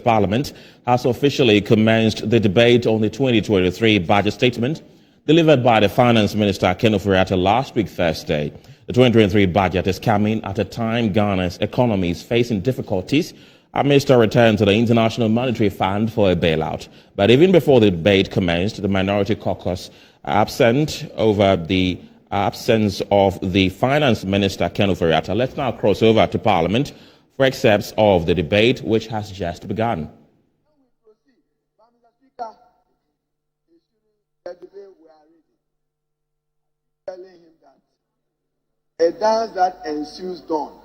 Parliament has officially commenced the debate on the 2023 budget statement delivered by the Finance Minister Ken Ofori-Atta last week Thursday. The 2023 budget is coming at a time Ghana's economy is facing difficulties amidst a return to the International Monetary Fund for a bailout. But even before the debate commenced, the Minority Caucus absent over the absence of the Finance Minister Ken Ofori-Atta. Let's now cross over to Parliament for excerpts of the debate, which has just begun. Telling him that a dance that ensues dawn,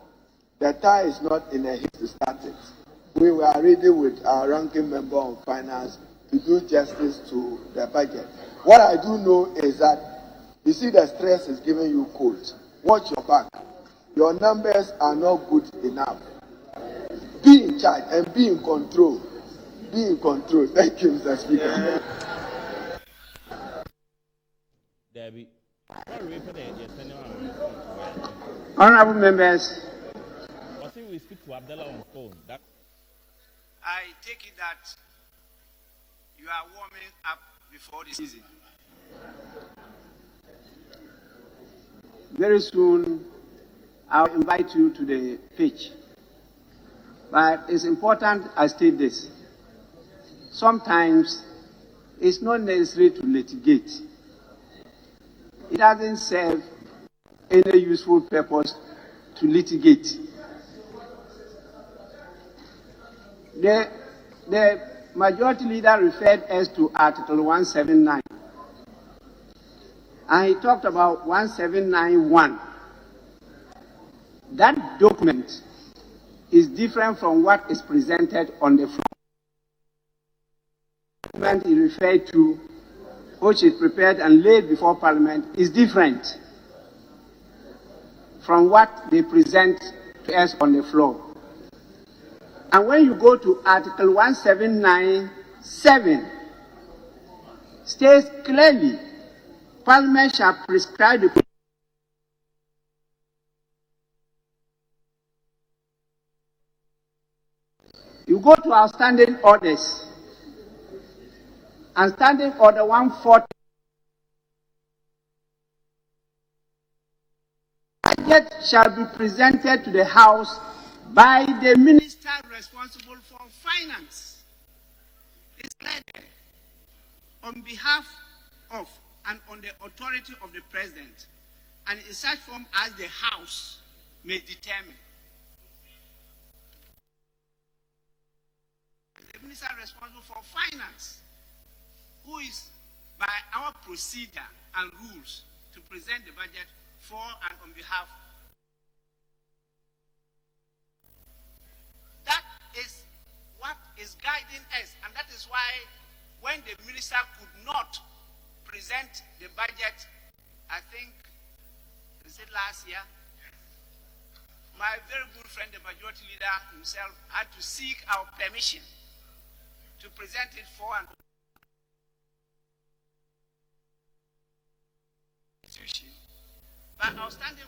the tie is not in a haste to start it. We were ready with our ranking member on finance to do justice to the budget. What I do know is that you see the stress is giving you cold. Watch your back. Your numbers are not good enough. Be in charge and be in control. Be in control. Thank you, Mr. Speaker. Debbie. Honorable members, We speak to Abdallah on phone. I take it that you are warming up before the season. Very soon, I'll invite you to the pitch. But it's important I state this. Sometimes it's not necessary to litigate. It doesn't serve any useful purpose to litigate. The majority leader referred us to Article 179. And he talked about 1791. That document is different from what is presented on the floor. The document he referred to, which is prepared and laid before Parliament, is different from what they present to us on the floor. And when you go to Article 1797, states clearly, Parliament shall prescribe the You go to our standing orders, and standing order 140, budget shall be presented to the House by the minister responsible for finance. It's led on behalf of and on the authority of the president, and in such form as the House may determine. The minister responsible for finance, who is by our procedure and rules to present the budget for and on behalf. That is what is guiding us, and that is why when the minister could not present the budget, I think, is it last year? My very good friend, the majority leader himself, had to seek our permission to present it for an institution. But outstanding.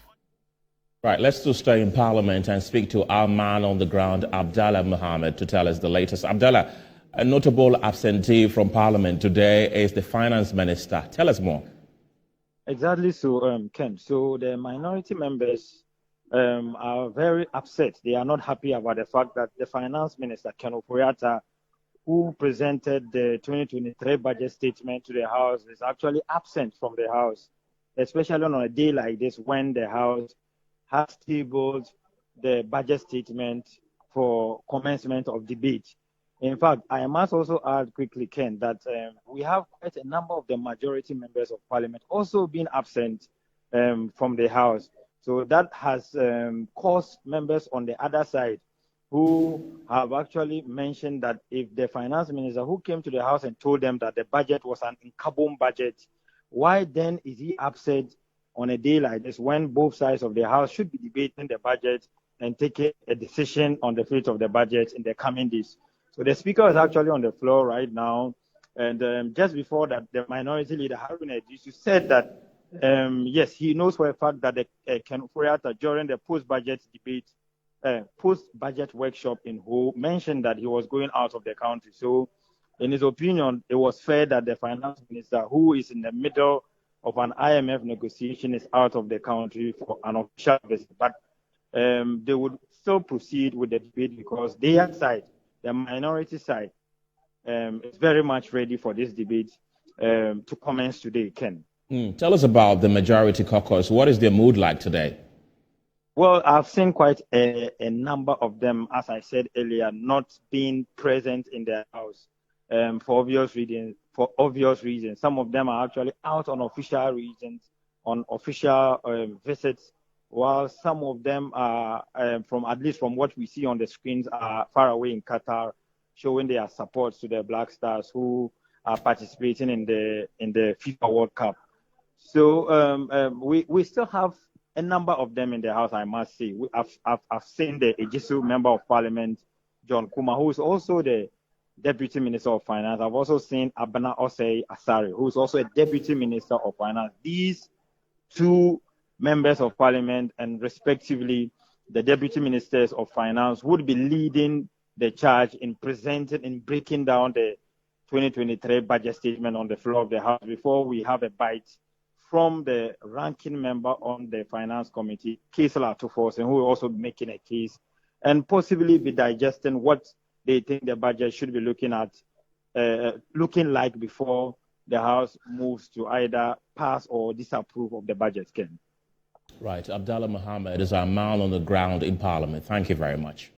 Right, let's still stay in Parliament and speak to our man on the ground, Abdallah Mohammed, to tell us the latest. Abdallah, a notable absentee from Parliament today is the Finance Minister. Tell us more. Exactly so, Ken. So the minority members are very upset. They are not happy about the fact that the Finance Minister, Ken Ofori-Atta, who presented the 2023 budget statement to the House, is actually absent from the House, especially on a day like this when the House has tabled the budget statement for commencement of debate. In fact, I must also add quickly, Ken, that we have quite a number of the majority members of Parliament also being absent from the House. So that has caused members on the other side who have actually mentioned that if the finance minister who came to the House and told them that the budget was an income budget, why then is he upset on a day like this when both sides of the House should be debating the budget and taking a decision on the fate of the budget in the coming days? So the speaker is actually on the floor right now, and just before that, the minority leader, Haruna Iddrisu, said that yes, he knows for a fact that Ken Ofori-Atta during the post-budget debate post-budget workshop in Ho mentioned that he was going out of the country. So, in his opinion, it was fair that the finance minister, who is in the middle of an IMF negotiation, is out of the country for an official visit. But they would still proceed with the debate because their side, the minority side, is very much ready for this debate to commence today, Ken. Tell us about the majority caucus. What is their mood like today? Well, I've seen quite a number of them, as I said earlier, not being present in their house for obvious reasons. Some of them are actually out on official reasons, on official visits, while some of them are, at least from what we see on the screens, are far away in Qatar, showing their support to the Black Stars who are participating in the FIFA World Cup. So we still have a number of them in the house, I must say. I've seen the Ejisu Member of Parliament, John Kuma, who is also the Deputy Minister of Finance. I've also seen Abana Osei Asare, who is also a Deputy Minister of Finance. These two members of Parliament and respectively the Deputy Ministers of Finance would be leading the charge in breaking down the 2023 budget statement on the floor of the House before we have a bite from the ranking member on the Finance Committee, Kaisala Tuforsen, who will also be making a case and possibly be digesting what they think the budget should be looking like before the House moves to either pass or disapprove of the budget, Ken. Right. Abdallah Mohammed is our man on the ground in Parliament. Thank you very much.